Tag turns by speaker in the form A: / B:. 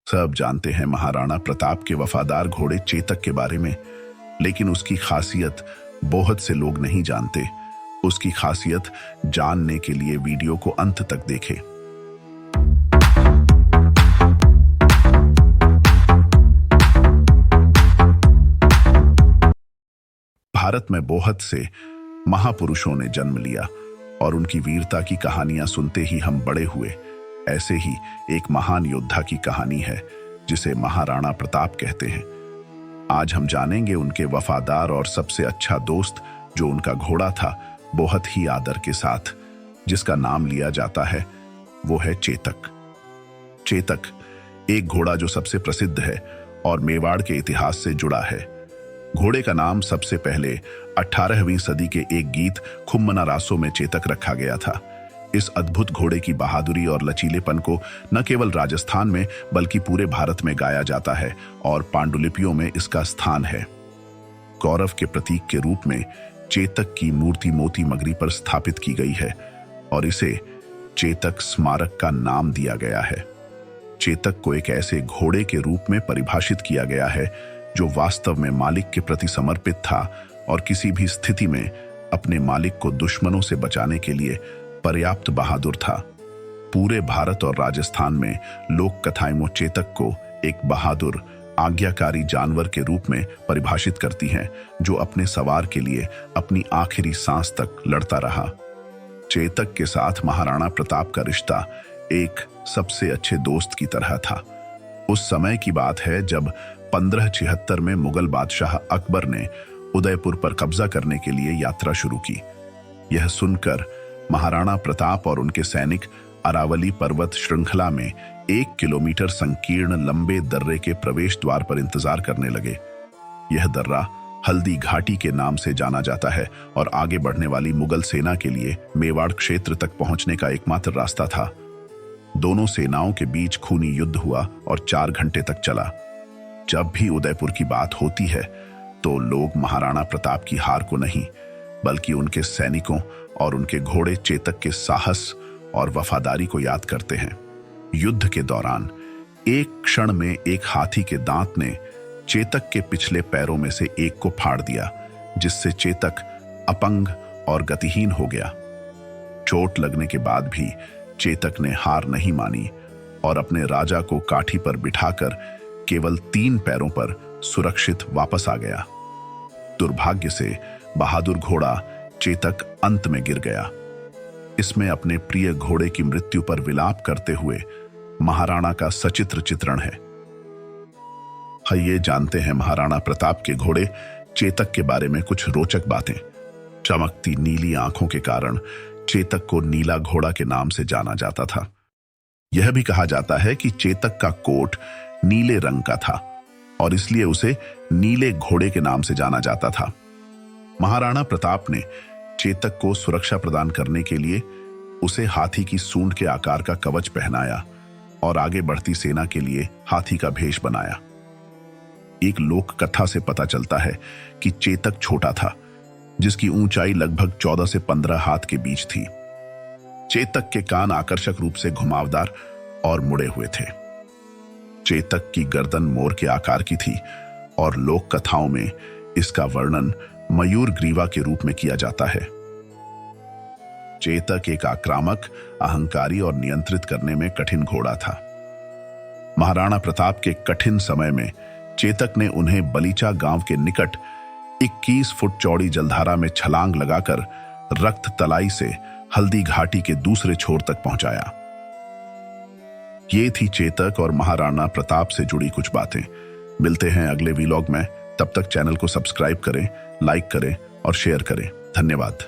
A: सब जानते हैं महाराणा प्रताप के वफादार घोड़े चेतक के बारे में, लेकिन उसकी खासियत बहुत से लोग नहीं जानते। उसकी खासियत जानने के लिए वीडियो को अंत तक देखें। भारत में बहुत से महापुरुषों ने जन्म लिया और उनकी वीरता की कहानियां सुनते ही हम बड़े हुए। ऐसे ही एक महान योद्धा की कहानी है जिसे महाराणा प्रताप कहते हैं। आज हम जानेंगे उनके वफादार और सबसे अच्छा दोस्त जो उनका घोड़ा था, बहुत ही आदर के साथ जिसका नाम लिया जाता है, वो है चेतक। चेतक एक घोड़ा जो सबसे प्रसिद्ध है और मेवाड़ के इतिहास से जुड़ा है। घोड़े का नाम सबसे पहले 18वीं सदी के एक गीत खुम्मना रासो में चेतक रखा गया था। इस अद्भुत घोड़े की बहादुरी और लचीलेपन को न केवल राजस्थान में बल्कि पूरे भारत में गाया जाता है और पांडुलिपियों में इसका स्थान है। गौरव के प्रतीक के रूप में चेतक की मूर्ति मोती मगरी पर स्थापित की गई है और इसे चेतक स्मारक का नाम दिया गया है। चेतक को एक ऐसे घोड़े के रूप में परिभाषित किया गया है जो वास्तव में मालिक के प्रति समर्पित था और किसी भी स्थिति में अपने मालिक को दुश्मनों से बचाने के लिए पर्याप्त बहादुर था। पूरे भारत और राजस्थान में लोक कथाएं चेतक को एक बहादुर आज्ञाकारी जानवर के रूप में परिभाषित करती हैं, जो अपने सवार के लिए अपनी आखिरी सांस तक लड़ता रहा। चेतक के साथ महाराणा प्रताप का रिश्ता एक सबसे अच्छे दोस्त की तरह था। उस समय की बात है जब 1576 में मुगल बादशाह अकबर ने उदयपुर पर कब्जा करने के लिए यात्रा शुरू की। यह सुनकर महाराणा प्रताप और उनके सैनिक अरावली पर्वत श्रृंखला में 1 किलोमीटर संकीर्ण लंबे दर्रे के प्रवेश द्वार पर इंतजार करने लगे। यह दर्रा हल्दी घाटी के नाम से जाना जाता है और आगे बढ़ने वाली मुगल सेना के लिए मेवाड़ क्षेत्र तक पहुंचने का एकमात्र रास्ता था। दोनों सेनाओं के बीच खूनी युद्ध हुआ और 4 घंटे तक चला। जब भी उदयपुर की बात होती है तो लोग महाराणा प्रताप की हार को नहीं बल्कि उनके सैनिकों और उनके घोड़े चेतक के साहस और वफादारी को याद करते हैं। युद्ध के दौरान एक क्षण में एक हाथी के दांत ने चेतक के पिछले पैरों में से एक को फाड़ दिया, जिससे चेतक अपंग और गतिहीन हो गया। चोट लगने के बाद भी चेतक ने हार नहीं मानी और अपने राजा को काठी पर बिठाकर केवल 3 पैरों पर सुरक्षित वापस आ गया। दुर्भाग्य से बहादुर घोड़ा चेतक अंत में गिर गया। इसमें अपने प्रिय घोड़े की मृत्यु पर विलाप करते हुए महाराणा का सचित्र चित्रण है। आइए जानते हैं महाराणा प्रताप के घोड़े चेतक के बारे में कुछ रोचक बातें। चमकती नीली आंखों के कारण चेतक को नीला घोड़ा के नाम से जाना जाता था। यह भी कहा जाता है कि चेतक का कोट नीले रंग का था और इसलिए उसे नीले घोड़े के नाम से जाना जाता था। महाराणा प्रताप ने चेतक को सुरक्षा प्रदान करने के लिए उसे हाथी की सूंड के आकार का कवच पहनाया और आगे बढ़ती सेना के लिए हाथी का भेष बनाया। एक लोक कथा से पता चलता है कि चेतक छोटा था, जिसकी ऊंचाई लगभग 14 से 15 हाथ के बीच थी। चेतक के कान आकर्षक रूप से घुमावदार और मुड़े हुए थे। चेतक की गर्दन मोर के आकार की थी और लोक कथाओं में इसका वर्णन मयूर ग्रीवा के रूप में किया जाता है। चेतक एक आक्रामक, अहंकारी और नियंत्रित करने में कठिन घोड़ा था। महाराणा प्रताप के कठिन समय में चेतक ने उन्हें बलीचा गांव के निकट 21 फुट चौड़ी जलधारा में छलांग लगाकर रक्त तलाई से हल्दी घाटी के दूसरे छोर तक पहुंचाया। ये थी चेतक और महाराणा प्रताप से जुड़ी कुछ बातें। मिलते हैं अगले व्लॉग में। तब तक चैनल को सब्सक्राइब करें, लाइक करें और शेयर करें। धन्यवाद।